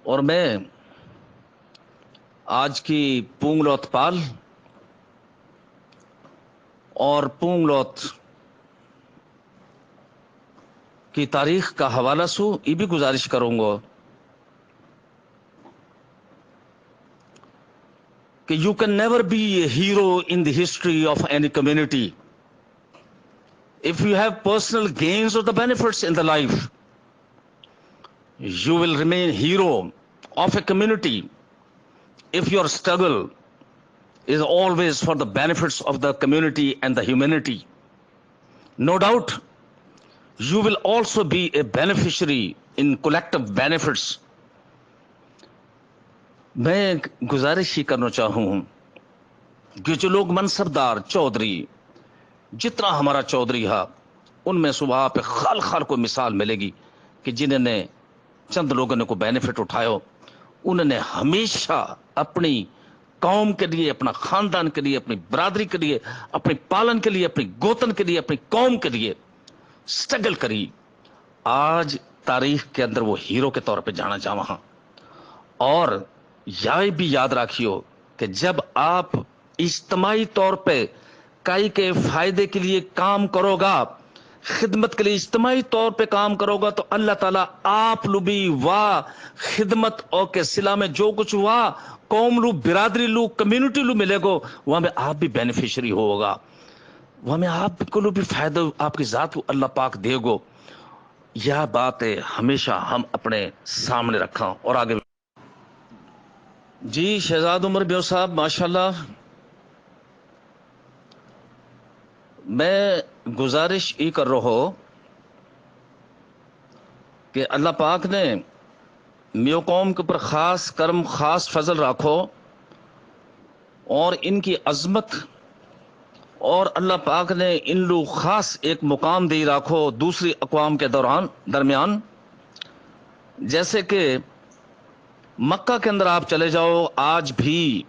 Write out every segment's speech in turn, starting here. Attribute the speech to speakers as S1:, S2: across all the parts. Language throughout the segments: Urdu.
S1: اور میں آج کی پونگ لوت پال اور پونگ لوت کی تاریخ کا حوالہ سو یہ بھی گزارش کروں گا کہ you can never be a hero in the history of any community if you have personal gains or the benefits in the life. You will remain hero of a community if your struggle is always for the benefits of the community and the humanity. No doubt you will also be a beneficiary in collective benefits. میں گزارش ہی کرنا چاہوں کہ جو لوگ منصبدار چودھری جتنا ہمارا چودھری ہے ان میں صبح پہ خال خال کو مثال ملے گی کہ جنہوں نے چند لوگوں نے کو بینیفٹ اٹھایا انہوں نے ہمیشہ اپنی قوم کے لیے اپنا خاندان کے لیے اپنی برادری کے لیے اپنی پالن کے لیے اپنی گوتن کے لیے اپنی قوم کے لیے سٹرگل کری. آج تاریخ کے اندر وہ ہیرو کے طور پہ جانا جا وہاں. اور یہ بھی یاد رکھیو کہ جب آپ اجتماعی طور پہ کئی کے فائدے کے لیے کام کرو گا خدمت کے لیے اجتماعی طور پہ کام کرو گا تو اللہ تعالیٰ آپ لو بھی واہ خدمت اور کے صلہ میں جو کچھ ہوا قوم لو برادری لو کمیونٹی لو ملے گو وہاں میں آپ بھی بینیفیشری ہوگا وہاں میں آپ کو لو بھی فائدہ آپ کی ذات کو اللہ پاک دے گو. یہ بات ہمیشہ ہم اپنے سامنے رکھاں. اور آگے جی شہزاد عمر بیو صاحب ماشاءاللہ میں گزارش یہ کر رہا ہوں کہ اللہ پاک نے میو قوم کے اوپر خاص کرم خاص فضل رکھو اور ان کی عظمت اور اللہ پاک نے ان لوگ خاص ایک مقام دی رکھو دوسری اقوام کے درمیان. جیسے کہ مکہ کے اندر آپ چلے جاؤ آج بھی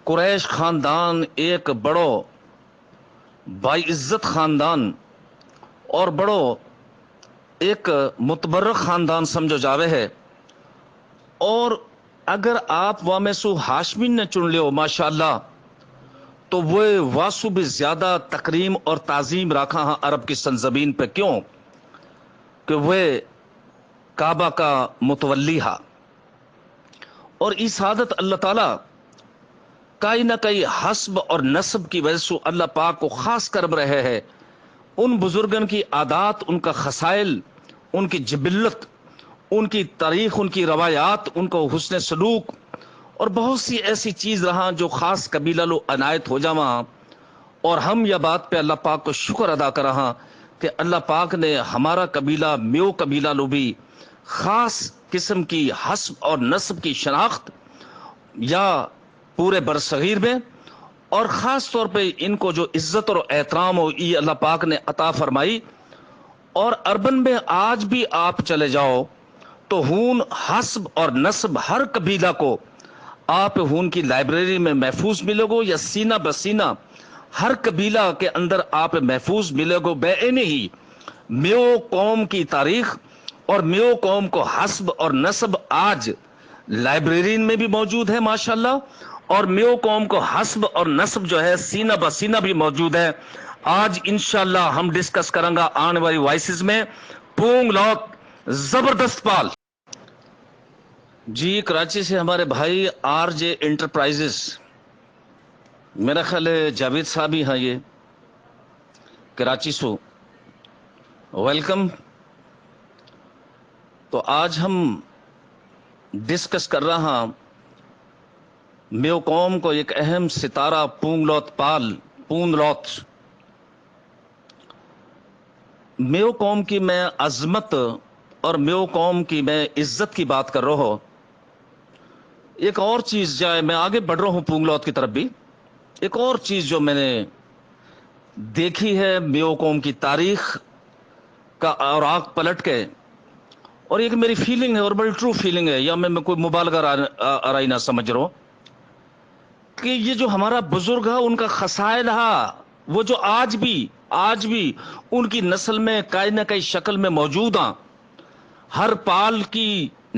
S1: قریش خاندان ایک بڑو باعزت خاندان اور بڑو ایک متبرک خاندان سمجھو جاوے ہے. اور اگر آپ وہاں میں سو ہاشمین نے چن لیو ماشاءاللہ تو وہ واسو بھی زیادہ تکریم اور تعظیم رکھا ہاں عرب کی سرزمین پہ. کیوں کہ وہ کعبہ کا متولی ہا اور اس عادت اللہ تعالیٰ کئی نہ کئی حسب اور نسب کی وجہ سے اللہ پاک کو خاص کرب رہے ہیں. ان بزرگن کی عادات ان کا خصائل ان کی جبلت ان کی تاریخ ان کی روایات ان کو حسن سلوک اور بہت سی ایسی چیز رہا جو خاص قبیلہ لو عنایت ہو جاواں. اور ہم یہ بات پہ اللہ پاک کو شکر ادا کر رہا کہ اللہ پاک نے ہمارا قبیلہ میو قبیلہ لو بھی خاص قسم کی حسب اور نسب کی شناخت یا پورے برصغیر میں اور خاص طور پہ ان کو جو عزت اور احترام ہو یہ اللہ پاک نے عطا فرمائی. اور اربن میں آج بھی آپ چلے جاؤ تو ہون حسب اور نسب ہر قبیلہ کو آپ ہون کی لائبریری میں محفوظ ملے گو یا سینہ بسینہ ہر قبیلہ کے اندر آپ محفوظ ملے گو. بے ہی میو قوم کی تاریخ اور میو قوم کو حسب اور نسب آج لائبریرین میں بھی موجود ہے ماشاءاللہ اور میو قوم کو حسب اور نسب جو ہے سینہ بسینہ بھی موجود ہے. آج انشاءاللہ ہم ڈسکس کریں گا آنے والی وائسز میں پونگ لوت زبردست پال. جی کراچی سے ہمارے بھائی آر جے انٹرپرائزز میرا خیال ہے جاوید صاحب ہی ہیں یہ کراچی سے ویلکم. تو آج ہم ڈسکس کر رہا ہاں میو قوم کو ایک اہم ستارہ پونگ لوت پال پونگ لوت. میو قوم کی میں عظمت اور میو قوم کی میں عزت کی بات کر رہا ہوں. ایک اور چیز جائے میں آگے بڑھ رہا ہوں پونگ لوت کی طرف بھی ایک اور چیز جو میں نے دیکھی ہے میو قوم کی تاریخ کا اوراق پلٹ کے اور ایک میری فیلنگ ہے اور بڑی ٹرو فیلنگ ہے یا میں کوئی مبالغہ آرائی نہ سمجھ رہا ہوں کہ یہ جو ہمارا بزرگ ہے ان کا خصائل ہے وہ جو آج بھی ان کی نسل میں کئی نہ کئی شکل میں موجود ہیں. ہر پال کی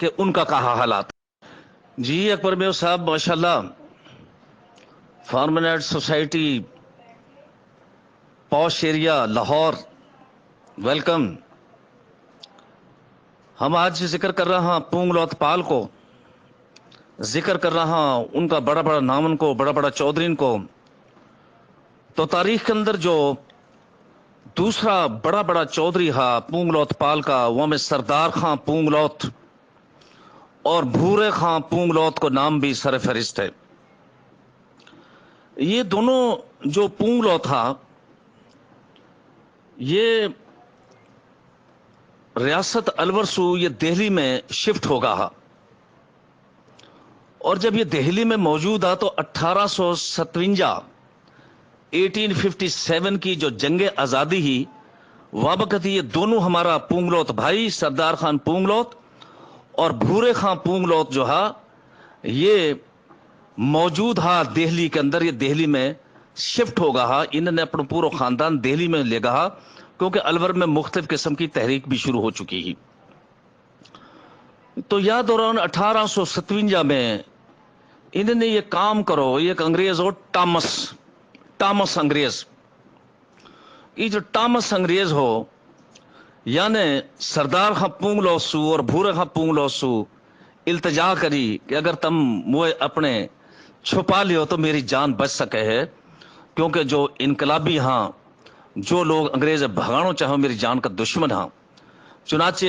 S1: کہ ان کا کہا حالات. جی اکبر میو صاحب ماشاءاللہ فارمنیٹ society posh area Lahore welcome. ہم آج ذکر کر رہا ہوں پونگ لوت پال کو, ذکر کر رہا ہوں ان کا بڑا بڑا نامن کو, بڑا بڑا چودھرین کو. تو تاریخ کے اندر جو دوسرا بڑا بڑا چودھری ہا پونگ لوت پال کا, وہ میں سردار خان پونگ لوت اور بھورے خان پونگ لوت کو نام بھی سر فہرست ہے. یہ دونوں جو پونگ لوت تھا یہ ریاست الور سو یہ دہلی میں شفٹ ہوگا ہا, اور جب یہ دہلی میں موجود تھا تو 1857 کی جو جنگ آزادی ہی وابقت یہ دونوں ہمارا پونگ لوت بھائی سردار خان پونگ لوت اور بھورے خان پونگ لوت جو ہا یہ موجود ہا دہلی کے اندر, یہ دہلی میں شفٹ ہوگا ہا. انہوں نے اپنا پورا خاندان دہلی میں لے گا, کیونکہ الور میں مختلف قسم کی تحریک بھی شروع ہو چکی ہی. تو یا دوران 1857 میں انہوں نے یہ کام کرو, ایک انگریز ہو ٹامس انگریز, یہ جو ٹامس انگریز ہو یعنی سردار خان پونگ لوت سو اور بھورے خان پونگ لوت سو التجا کری کہ اگر تم مجھے اپنے چھپا لیو تو میری جان بچ سکے ہے, کیونکہ جو انقلابی ہاں جو لوگ انگریز بھگانا چاہو میری جان کا دشمن ہاں. چنانچہ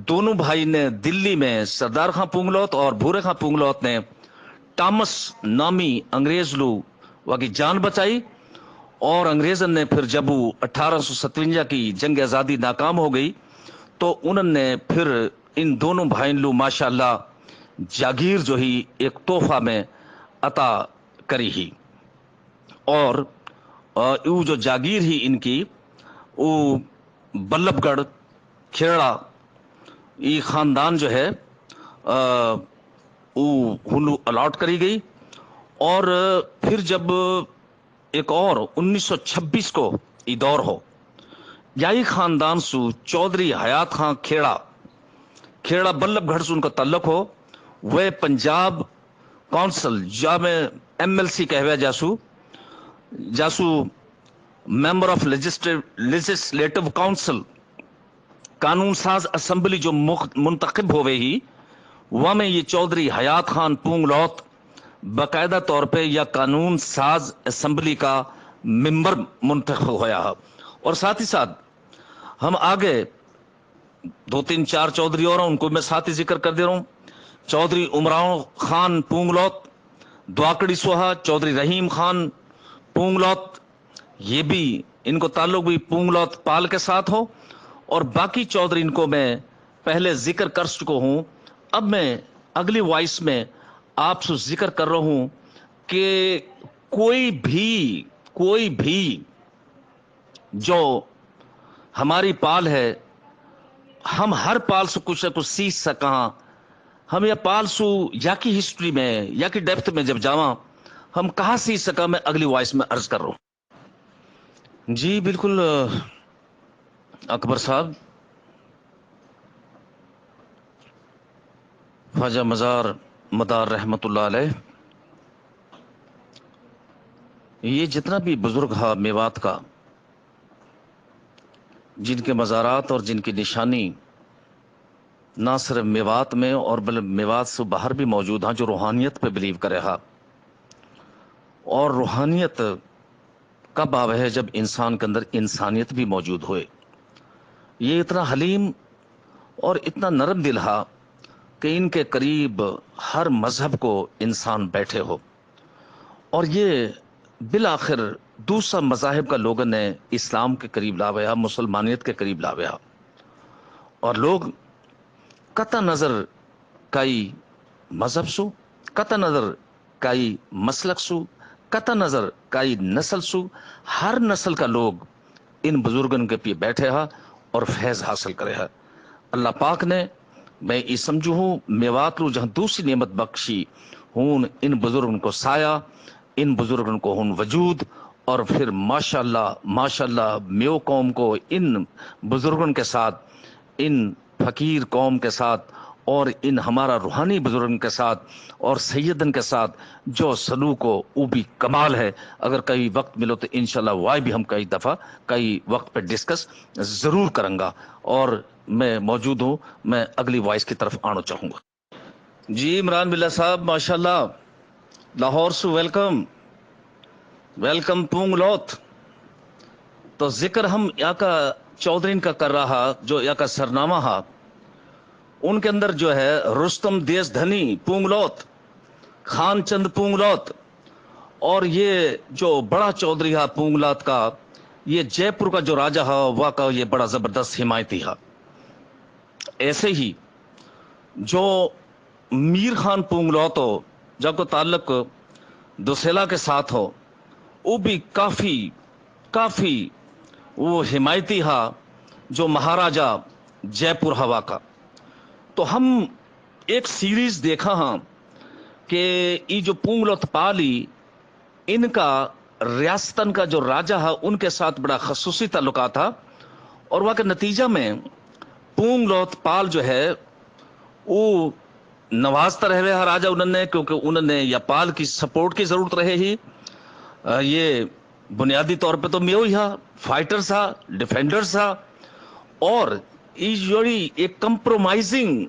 S1: دونوں بھائی نے دلی میں سردار خان پونگ لوت اور بھورے خان پونگ لوت نے ٹامس نامی انگریز لو وہ کی جان بچائی, اور انگریزن نے پھر جب 1857 کی جنگ آزادی ناکام ہو گئی تو انہوں نے پھر ان دونوں بھائیوں لو ماشاءاللہ جاگیر جو ہی ایک تحفہ میں عطا کری ہی. اور وہ جو جاگیر ہی ان کی وہ بلب گڑھ کھیڑا یہ خاندان جو ہے وہ ہنو الاٹ کری گئی. اور پھر جب ایک اور 1926 کو یہ دور ہو یہی خاندان سو چودھری حیات خان کھیڑا بلب گڑھ سے ان کا تعلق ہو, وہ پنجاب کونسل جامع MLC کہوے جاسو ممبر آف لیجسلیٹو کاؤنسل قانون ساز اسمبلی جو منتخب ہوئے ہی وہ میں یہ چودھری حیات خان پونگ لوت باقاعدہ طور پہ یا قانون ساز اسمبلی کا ممبر منتخب ہویا ہے. اور ساتھ ہی ساتھ ہم آگے 2-3-4 چودھری اور ان کو میں ساتھ ہی ذکر کر دے رہا ہوں. چودھری عمراؤ خان پونگ لوت دواکڑی سوہا, چودھری رحیم خان پونگ لوت یہ بھی ان کو تعلق بھی پونگ لوت پال کے ساتھ ہو, اور باقی چودھری ان کو میں پہلے ذکر کر چکا ہوں. اب میں اگلی وائس میں آپ سے ذکر کر رہا ہوں کہ کوئی بھی جو ہماری پال ہے ہم ہر پال سے کچھ نہ کچھ سیکھ سکاں. ہم یہ پال سو یا کی ہسٹری میں یا کی ڈیپتھ میں جب جاواں ہم کہاں سیکھ سکا, میں اگلی وائس میں عرض کر رہا ہوں. جی بالکل اکبر صاحب, خواجہ مزار مدار رحمت اللہ علیہ یہ جتنا بھی بزرگ ہا میوات کا جن کے مزارات اور جن کی نشانی نہ صرف میوات میں اور بلکہ میوات سے باہر بھی موجود ہیں, جو روحانیت پہ بلیو کرے ہا. اور روحانیت کب آوے ہے جب انسان کے اندر انسانیت بھی موجود ہوئے. یہ اتنا حلیم اور اتنا نرم دل ہا کہ ان کے قریب ہر مذہب کو انسان بیٹھے ہو, اور یہ بالآخر دوسرا مذاہب کا لوگوں نے اسلام کے قریب لاوے ہا, مسلمانیت کے قریب لاوے ہا. اور لوگ قطع نظر کئی مذہب سو, قطع نظر کئی مسلک سو, قطع نظر کئی نسل سو, ہر نسل کا لوگ ان بزرگن کے پی بیٹھے ہا اور فیض حاصل کرے ہا. اللہ پاک نے میں یہ سمجھو ہوں میوات رو جہاں دوسری نعمت بخشی ہون ان بزرگن کو سایہ, ان بزرگن کو ہون وجود, اور پھر ماشاءاللہ میو قوم کو ان بزرگن کے ساتھ, ان فقیر قوم کے ساتھ اور ان ہمارا روحانی بزرگن کے ساتھ اور سیدن کے ساتھ جو سلوک ہو وہ بھی کمال ہے. اگر کئی وقت ملو تو انشاءاللہ وہ بھی ہم کئی دفعہ کئی وقت پہ ڈسکس ضرور کریں گا. اور میں موجود ہوں, میں اگلی وائس کی طرف آنا چاہوں گا. جی عمران بلّہ صاحب ماشاءاللہ, لاہور سے ویلکم ویلکم پونگ لوت. تو ذکر ہم یا کا چودھرین کا کر رہا جو یا کا سرنامہ ہا, ان کے اندر جو ہے رستم دیس دھنی پونگلوت, خان چند پونگلوت, اور یہ جو بڑا چودھری ہے پونگلات کا, یہ جے پور کا جو راجہ ہے وہ کا یہ بڑا زبردست حمایتی ہے. ایسے ہی جو میر خان پونگلوت ہو جب کو تعلق دوسیلا کے ساتھ ہو, وہ بھی کافی وہ حمایتی ہے جو مہاراجہ جے پور ہوا کا. تو ہم ایک سیریز دیکھا ہاں کہ یہ جو پونگلوت پالی ان کا ریاستن کا جو راجہ ہے ان کے ساتھ بڑا خصوصی تعلقات تھا, اور وہ کے نتیجہ میں پونگلوت پال جو ہے وہ نوازتا رہے ہیں راجہ انہوں نے, کیونکہ انہوں نے یا پال کی سپورٹ کی ضرورت رہے ہی. یہ بنیادی طور پہ تو میو ہی ہے, فائٹرز ہے, ڈیفینڈرز ہے, اور ایک کمپرومائزنگ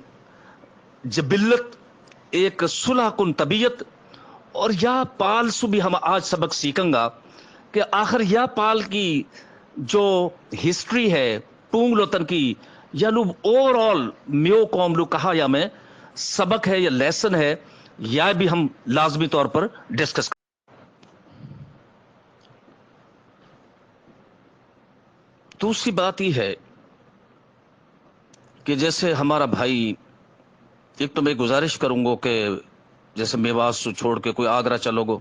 S1: جبلت, ایک صلح کن طبیعت. اور یا پال سے بھی ہم آج سبق سیکھیں گا کہ آخر یا پال کی جو ہسٹری ہے پونگلوتن کی, یا لوگ اوور آل میو قوم لو کہا یا میں سبق ہے یا لیسن ہے, یا بھی ہم لازمی طور پر ڈسکس. دوسری بات یہ ہے کہ جیسے ہمارا بھائی, ایک تو میں گزارش کروں گا کہ جیسے میوات سے چھوڑ کے کوئی آگرہ چلو گو,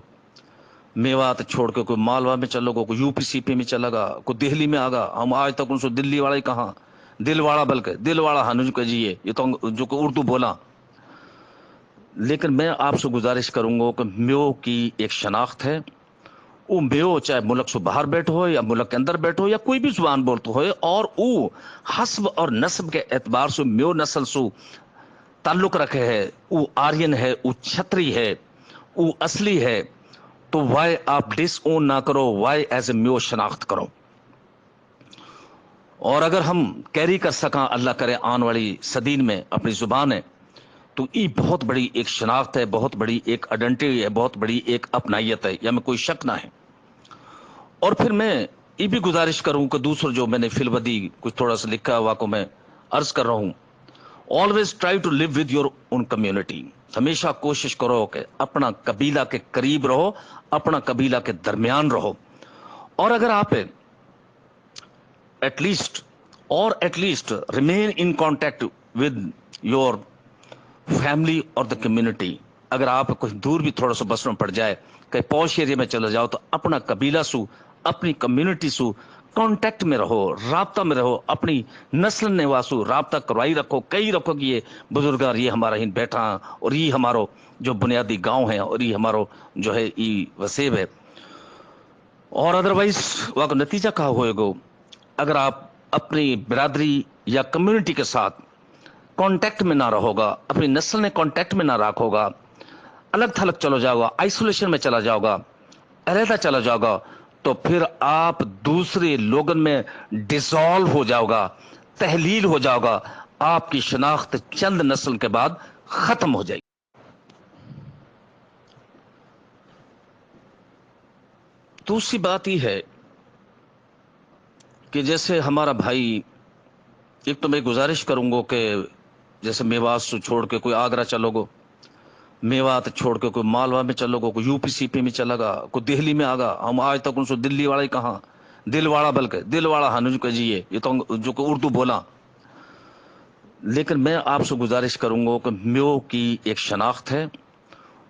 S1: میوات چھوڑ کے کوئی مالوا میں چلو گو, کوئی یو پی سی پی میں چلا گا, کوئی دہلی میں آگا. ہم آج تک ان سے دلی والا ہی کہاں, دل والا بلکہ دل والا ہنوج کہ جی یہ تو جو کہ اردو بولا. لیکن میں آپ سے گزارش کروں گا کہ میو کی ایک شناخت ہے, وہ میو چاہے ملک سے باہر بیٹھو ہو یا ملک کے اندر بیٹھو یا کوئی بھی زبان بولتے ہوئے, اور وہ حسب اور نسب کے اعتبار سے میو نسل سے تعلق رکھے ہے, وہ آرین ہے, وہ چھتری ہے, وہ اصلی ہے. تو وائی آپ ڈس اون نہ کرو, وائی ایز اے میو شناخت کرو. اور اگر ہم کیری کر سکاں اللہ کرے آن والی صدین میں اپنی زبان ہے, تو یہ بہت بڑی ایک شناخت ہے, بہت بڑی ایک آئیڈینٹی ہے, بہت بڑی ایک اپنائیت ہے, یا میں کوئی شک نہ ہے. اور پھر میں یہ بھی گزارش کروں کہ دوسرا جو میں نے فی الودی کچھ تھوڑا سا لکھا ہوا کو میں عرض کر رہا ہوں, always try to live with your own community. ہمیشہ کوشش کرو کہ اپنا قبیلہ کے قریب رہو, اپنا قبیلہ کے درمیان رہو. اور اگر آپ at least remain in contact with your family اور دا کمیونٹی. اگر آپ کچھ دور بھی تھوڑا سا بسوں پڑ جائے, کہ پوش ایریا میں چلے جاؤ, تو اپنا قبیلہ سو, اپنی کمیونٹی سو کانٹیکٹ میں رہو, رابطہ میں رہو, اپنی نسل نواسو رابطہ کروائی رکھو, کئی رکھو کہ یہ بزرگار یہ ہمارا ہی بیٹھا, اور یہ ہمارو جو بنیادی گاؤں ہے, اور یہ ہمارو جو ہے یہ وسیب ہے. اور ادروائز وہ کا نتیجہ کہا ہوئے گو, اگر آپ اپنی برادری یا کمیونٹی کے ساتھ کانٹیکٹ میں نہ رہو گا, اپنی نسل نے کانٹیکٹ میں نہ رکھو گا, الگ تھلگ چلو جاؤ گا, آئسولیشن میں چلا جاؤ گا, علیحدہ چلا جاؤ گا, تو پھر آپ دوسرے لوگن میں ڈیزالو ہو جاؤ گا, تحلیل ہو جاؤ گا, آپ کی شناخت چند نسل کے بعد ختم ہو جائے گی. دوسری بات یہ ہے کہ جیسے ہمارا بھائی, ایک تو میں گزارش کروں گا کہ جیسے میوات سے چھوڑ کے کوئی آگرہ چلو گو, میوات چھوڑ کے کوئی مالوا میں چلو گو, کوئی یو پی سی پی میں چلا گا, کوئی دہلی میں آگا. ہم آج تک ان سے دلی والا ہی کہاں, دل والا بلکہ دل والا ہنوج کہ جی یہ تو جو کہ اردو بولا. لیکن میں آپ سے گزارش کروں گا کہ میو کی ایک شناخت ہے,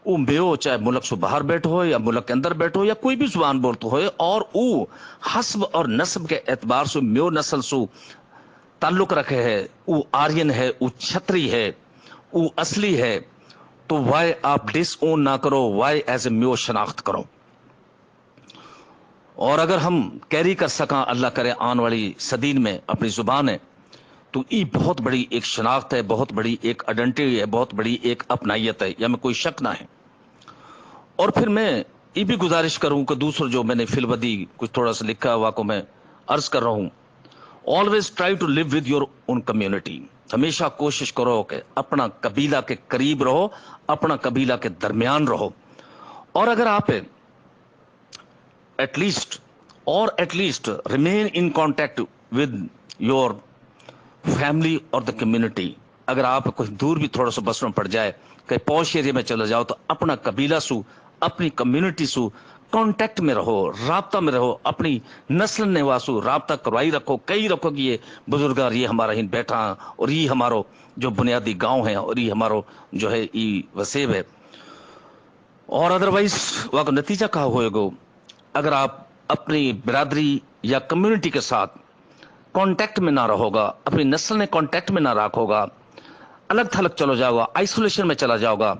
S1: وہ میو چاہے ملک سے باہر بیٹھو ہو یا ملک کے اندر بیٹھو یا کوئی بھی زبان بولتے ہوئے, اور وہ حسب اور نسب کے اعتبار سے میو نسل سے تعلق رکھے ہے, وہ آرین ہے, وہ چھتری ہے, وہ اصلی ہے. تو وائی آپ ڈس اون نہ کرو, وائی ایز اے میو شناخت کرو. اور اگر ہم کیری کر سکاں اللہ کرے آن والی صدین میں اپنی زبان ہے, تو یہ بہت بڑی ایک شناخت ہے, بہت بڑی ایک آئیڈینٹی ہے, بہت بڑی ایک اپنائیت ہے, یا میں کوئی شک نہ ہے. اور پھر میں یہ بھی گزارش کروں کہ دوسرا جو میں نے فی البدی کچھ تھوڑا سا لکھا ہوا کو میں عرض کر رہا ہوں, always try to live with your own community. ہمیشہ کوشش کرو کہ اپنا قبیلہ کے قریب رہو, اپنا قبیلہ کے درمیان رہو. اور اگر آپ at least remain in contact with your family اور دا کمیونٹی. اگر آپ کوئی دور بھی تھوڑا سا بسنا پڑ جائے, کہ پوش ایریا میں چلا جاؤ, تو اپنا قبیلہ سو, اپنی کمیونٹی سو کانٹیکٹ میں رہو, رابطہ میں رہو, اپنی نسل نواسو رابطہ کروائی رکھو, کئی رکھو کہ یہ بزرگار یہ ہمارا ہی بیٹھا, اور یہ ہمارو جو بنیادی گاؤں ہے, اور یہ ہمارو جو ہے یہ وسیب ہے. اور ادروائز وہاں کا نتیجہ کہا ہوئے گو, اگر آپ اپنی برادری یا کمیونٹی کے ساتھ کانٹیکٹ میں نہ رہو گا, اپنی نسل نے کانٹیکٹ میں نہ رکھو گا, الگ تھلگ چلو جاؤ گا, آئسولیشن میں چلا جاؤ گا,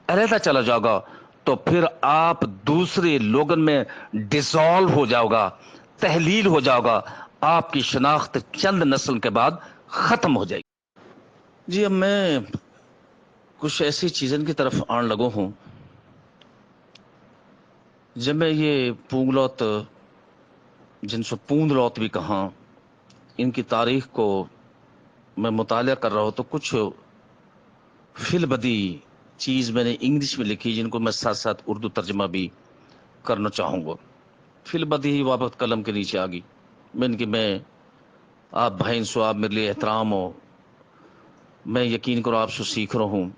S1: علیحدہ چلا جاؤ گا, تو پھر آپ دوسرے لوگن میں ڈیزالو ہو جاؤ گا, تحلیل ہو جاؤ گا, آپ کی شناخت چند نسل کے بعد ختم ہو جائے گی. جی اب میں کچھ ایسی چیزیں کی طرف آن لگو ہوں. جب میں یہ پونگلوت, جن سے پوند لوت بھی کہاں, ان کی تاریخ کو میں مطالعہ کر رہا ہوں, تو کچھ فی البدی چیز میں نے انگلش میں لکھی جن کو میں ساتھ ساتھ اردو ترجمہ بھی کرنا چاہوں گا. فی البدی ہی واپس قلم کے نیچے آ گئی میں آپ بھائی سو, آپ میرے لیے احترام ہو, میں یقین کرو آپ سے سیکھ رہا ہوں,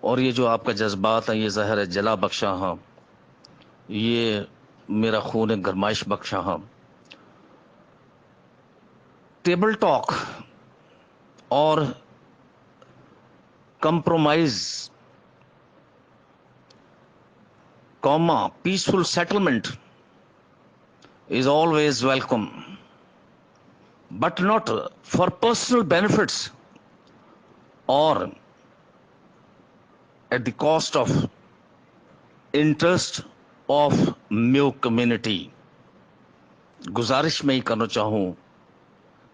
S1: اور یہ جو آپ کا جذبات ہیں یہ ظاہر ہے جلا بخشا ہاں, یہ میرا خون گرمائش بخشا ہاں. ٹیبل ٹاک اور compromise comma peaceful settlement is always welcome, but not for personal benefits or at the cost of interest of new community. گزارش میں ہی کرنا چاہوں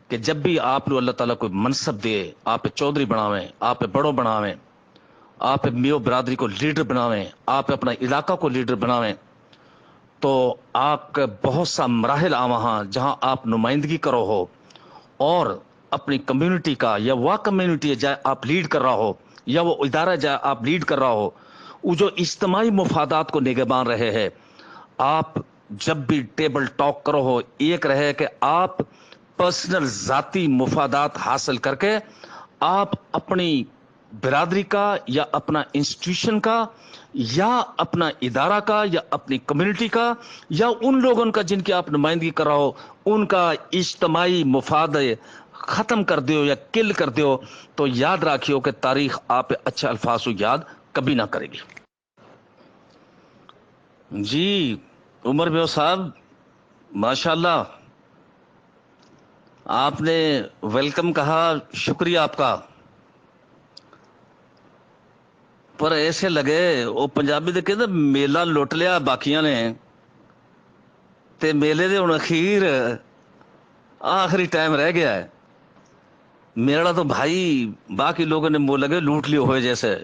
S1: کہ جب بھی آپ کو اللہ تعالیٰ کوئی منصب دے, آپ چودھری بناویں, آپ بڑوں بناویں, آپ میو برادری کو لیڈر بناویں, آپ اپنا علاقہ کو لیڈر بناویں, تو آپ کے بہت سا مراحل وہاں جہاں آپ نمائندگی کرو ہو, اور اپنی کمیونٹی کا, یا وہ کمیونٹی جائے آپ لیڈ کر رہا ہو, یا وہ ادارہ جائے آپ لیڈ کر رہا ہو, وہ جو اجتماعی مفادات کو نگہبان رہے ہیں, آپ جب بھی ٹیبل ٹاک کرو ہو, ایک رہے کہ آپ پرسنل ذاتی مفادات حاصل کر کے آپ اپنی برادری کا, یا اپنا انسٹیٹیوشن کا, یا اپنا ادارہ کا, یا اپنی کمیونٹی کا, یا ان لوگوں کا جن کی آپ نمائندگی کر رہا ہو, ان کا اجتماعی مفاد ختم کر دیو یا کل کر دیو, تو یاد رکھیو کہ تاریخ آپ اچھے الفاظ کو یاد کبھی نہ کرے گی. جی عمر بیو صاحب, ماشاءاللہ آپ نے ویلکم کہا, شکریہ آپ کا. پر ایسے لگے وہ پنجابی دے کہتے میلہ لٹ لیا باقیاں نے, تے میلے دے ہن اخیر آخری ٹائم رہ گیا ہے. میرا تو بھائی باقی لوگوں نے منہ لگے لوٹ لیے ہوئے جیسے,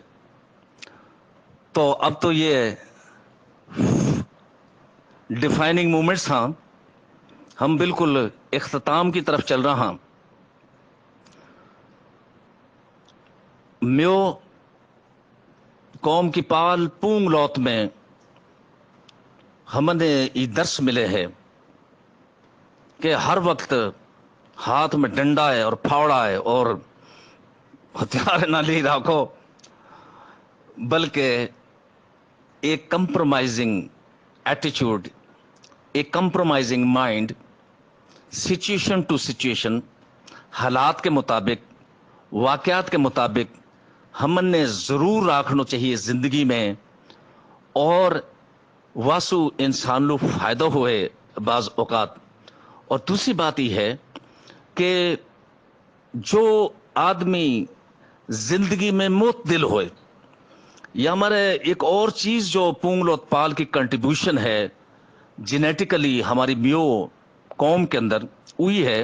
S1: تو اب تو یہ ڈیفائننگ مومنٹس ہاں, ہم بالکل اختتام کی طرف چل رہا ہاں. میو قوم کی پال پونگ لوت میں ہم نے یہ درس ملے ہے کہ ہر وقت ہاتھ میں ڈنڈا ہے اور پھاوڑا ہے اور ہتھیار نہ لے رکھو, بلکہ ایک کمپرومائزنگ ایٹیچیوڈ, ایک compromising mind, situation to situation, حالات کے مطابق, واقعات کے مطابق ہم نے ضرور رکھنا چاہیے زندگی میں. اور واسو انسان لو فائدہ ہوئے بعض اوقات. اور دوسری بات یہ ہے کہ جو آدمی زندگی میں معتدل ہوئے, یہ ہمارے ایک اور چیز جو پونگ لوت پال کی کنٹریبیوشن ہے جینیٹیکلی ہماری میو قوم کے اندر, وہی ہے